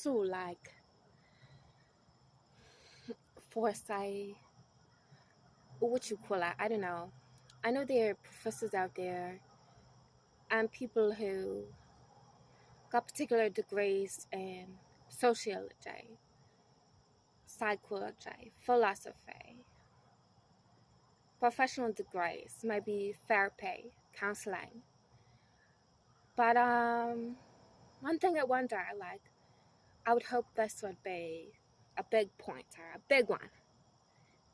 also like foresight, what you call it, I don't know. I know there are professors out there and people who got particular degrees in sociology, psychology, philosophy, professional degrees, maybe therapy, counseling. But one thing I wonder, like, I would hope this would be a big pointer, a big one,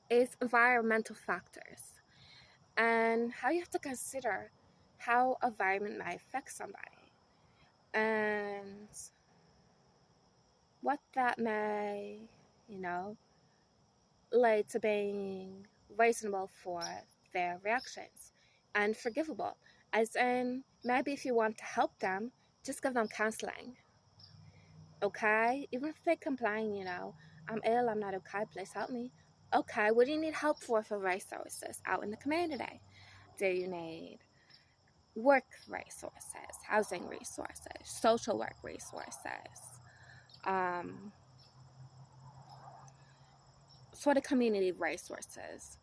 is environmental factors and how you have to consider how environment may affect somebody and what that may, you know, lead to being reasonable for their reactions and forgivable. As in, maybe if you want to help them, just give them counseling. Okay? Even if they complain, you know, I'm ill, I'm not okay, please help me. Okay, what do you need help for resources out in the community? Do you need work resources, housing resources, social work resources, sort of community resources,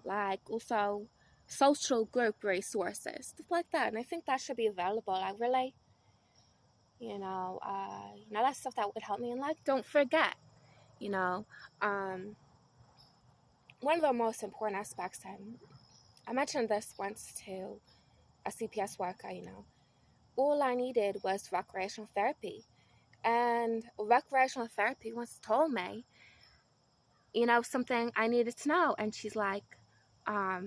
like also social group resources, stuff like that. And I think that should be available. I really, that's stuff that would help me. And like, don't forget, you know, one of the most important aspects, and I mentioned this once to a CPS worker, all I needed was recreational therapy. And recreational therapy once told me, something I needed to know. And she's like, I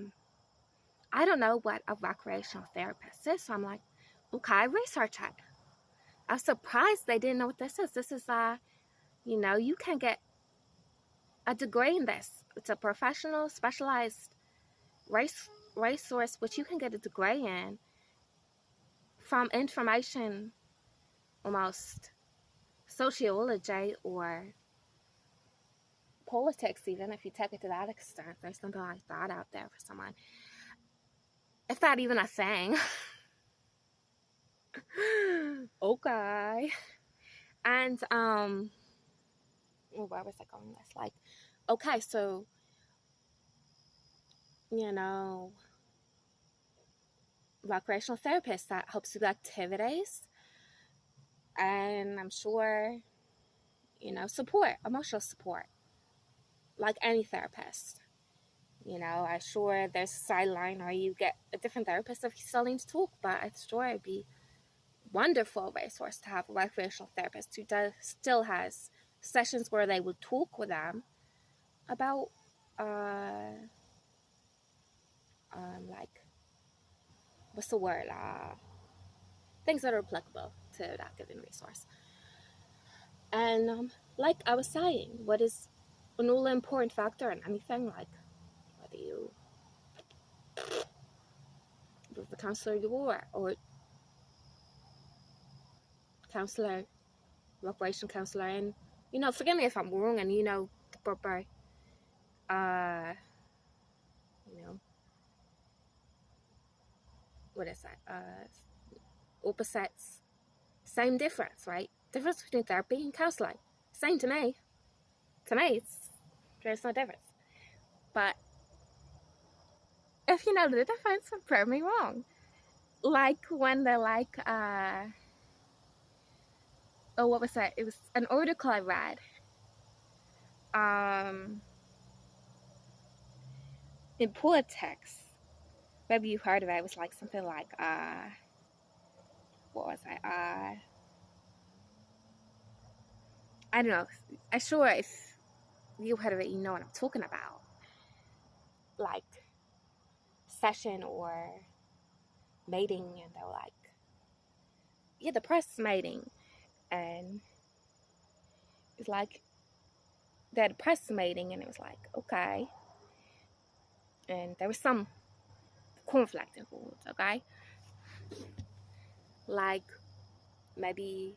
don't know what a recreational therapist is. So I'm like, okay, research it. I was surprised they didn't know what this is. This is, you can get a degree in this. It's a professional, specialized resource, which you can get a degree in from information, almost sociology or politics, even if you take it to that extent. There's something like that out there for someone. If that even a thing. Okay. And where was I going with this? Like, okay, so recreational therapist that helps with activities, and I'm sure support, emotional support, like any therapist. I'm sure there's a sideline or you get a different therapist if you still need to talk, but I'm sure it'd be wonderful resource to have a recreational therapist who still has sessions where they will talk with them about like, what's the word, things that are applicable to that given resource. And like I was saying, what is an all important factor in anything, like whether you with the counselor you are, or counselor, recreation counselor, and forgive me if I'm wrong, and the proper what is that, opposites, same difference, right? Difference between therapy and counseling, same to me. There's no difference. But if you know the difference, prove me wrong. Like when they're like, what was that? It was an article I read. In politics, maybe you've heard of it. It was like something like, what was it? I don't know. I'm sure if you've heard of it, you know what I'm talking about. Like, session or meeting, and they were like, yeah, the press meeting, and it's like they had a press meeting, and it was like, okay, and there was some conflict involved, okay, like maybe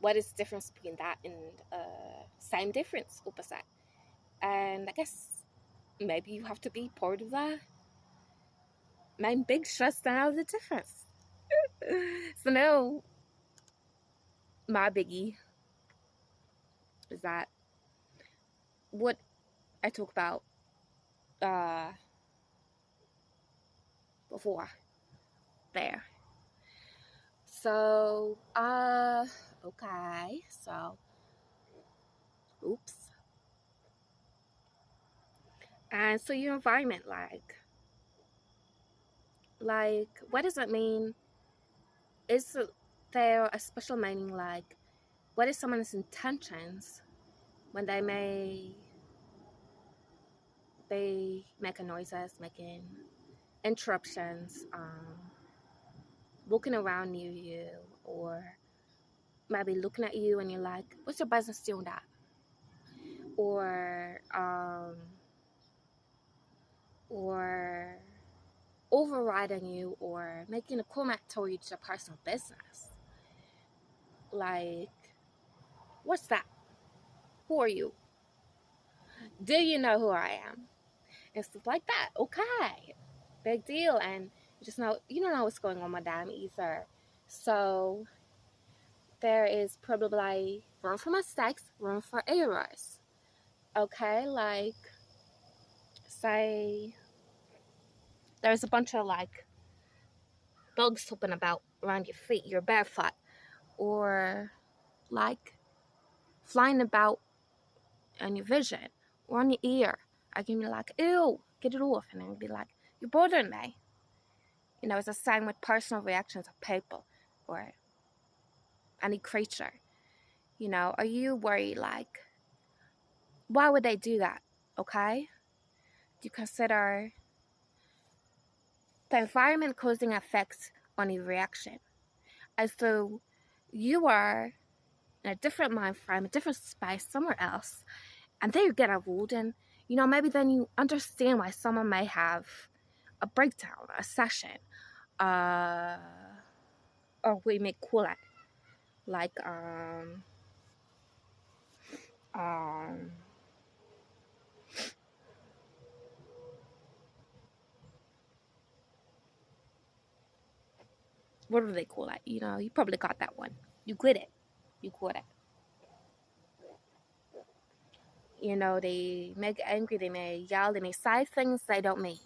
what is the difference between that and same difference, opposite, and I guess maybe you have to be part of that main big stress to know the difference. So now my biggie is that what I talked about before there. So, okay, so, oops. And so your environment, what does it mean? Is there a special meaning, like, what is someone's intentions when they making noises, making interruptions, walking around near you, or maybe looking at you and you're like, what's your business doing that? Or overriding you or making a comment towards your personal business. Like, what's that? Who are you? Do you know who I am? And stuff like that. Okay. Big deal. And you don't know what's going on with them either. So there is probably room for mistakes, room for errors. Okay, like, say there's a bunch of bugs hopping about around your feet, you're barefoot, or like flying about on your vision or on your ear. I can be like, ew, get it off. And then be like, you're bothering me. It's a sign with personal reactions of people or any creature. Are you worried, why would they do that? Okay? Do you consider the environment causing effects on your reaction? As though you are in a different mind frame, a different space, somewhere else, and then you get involved, and maybe then you understand why someone may have a breakdown, a session, or we may call it like what do they call it? You probably got that one. You get it. You got it. They may get angry, they may yell, they may say things they don't mean,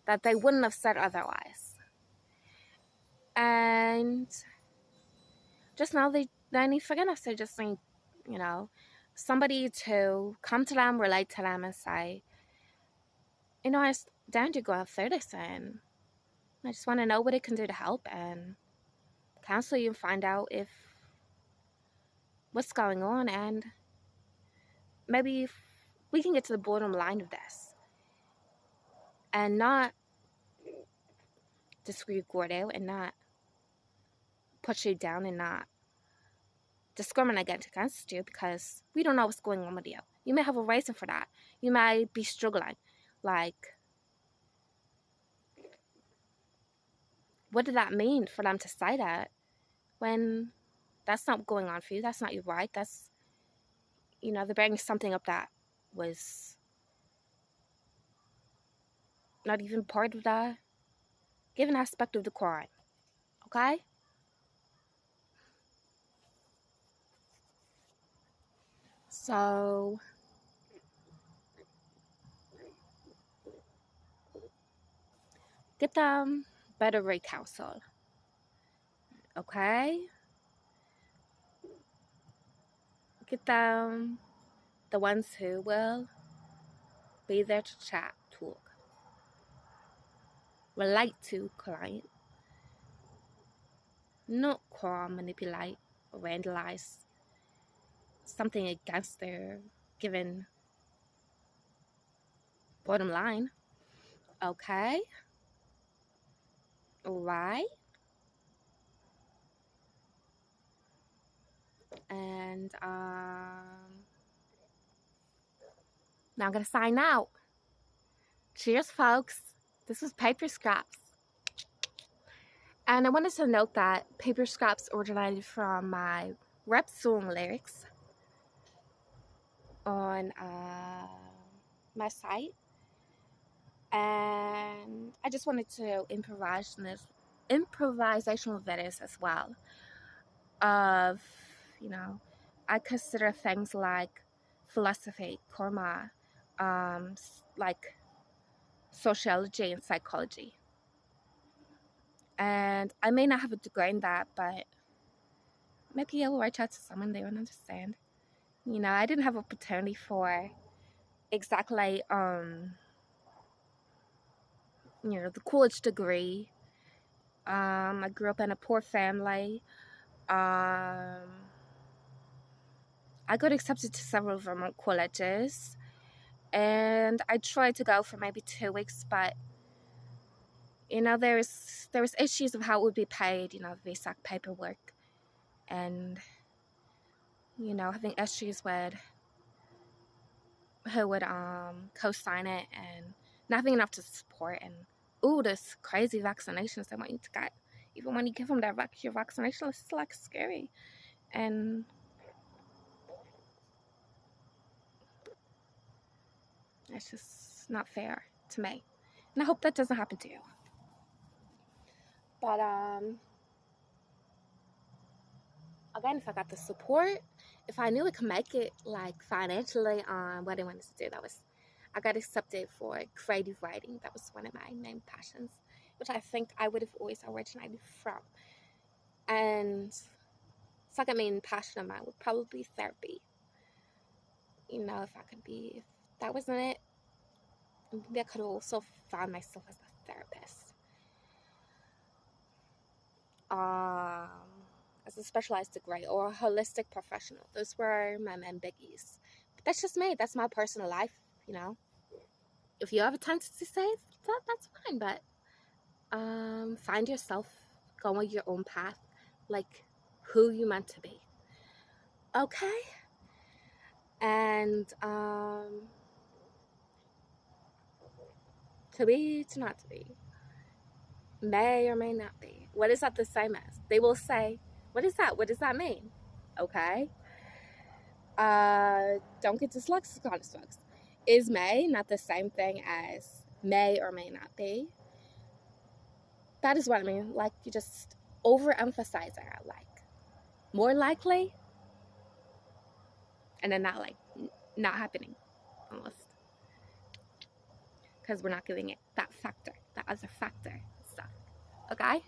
that they wouldn't have said otherwise. And just now they need forgiveness. They just need, somebody to come to them, relate to them, and say, I stand to go through this, and I just want to know what it can do to help, and counsel you and find out what's going on, and maybe if we can get to the bottom line of this and not disregard you and not put you down and not discriminate against you, because we don't know what's going on with you. You may have a reason for that. You may be struggling. What did that mean for them to say that when that's not going on for you? That's not your right. That's, they're bringing something up that was not even part of the given aspect of the crime. Okay? So, get them better rate counsel. Okay? Get them the ones who will be there to chat, talk, relate to client, not call, manipulate, or vandalize something against their given bottom line. Okay? Alright? And now I'm going to sign out. Cheers, folks. This was Paper Scraps. And I wanted to note that Paper Scraps originated from my rap song lyrics on my site. And I just wanted to improvise in this improvisational videos as well. Of, I consider things like philosophy, karma, like sociology and psychology. And I may not have a degree in that, but maybe I will reach out to someone they will understand. I didn't have opportunity for exactly, the college degree. I grew up in a poor family. I got accepted to several Vermont colleges, and I tried to go for maybe 2 weeks, but there was issues of how it would be paid, visa paperwork, and having issues with who would co-sign it, and not having enough to support, and this crazy vaccinations they want you to get. Even when you give them your vaccination, it's like scary, and it's just not fair to me. And I hope that doesn't happen to you. But again, if I got the support, if I knew I could make it like financially on what I wanted to do, I got accepted for creative writing. That was one of my main passions, which I think I would have always originated from. And second main passion of mine would probably be therapy. If that wasn't it, maybe I could also find myself as a therapist. As a specialized degree or a holistic professional. Those were my main biggies. But that's just me. That's my personal life, If you have a tendency to say that's fine, but find yourself, go on your own path, like who you meant to be. Okay? And to be, to not to be, may or may not be. What is that the same as? They will say, what is that? What does that mean? Okay? Don't get dyslexic on us, folks. Is may not the same thing as may or may not be? That is what I mean. Like, you just overemphasize it. Like, more likely, and then not happening, almost. Because we're not giving it that factor, that other factor stuff. Okay?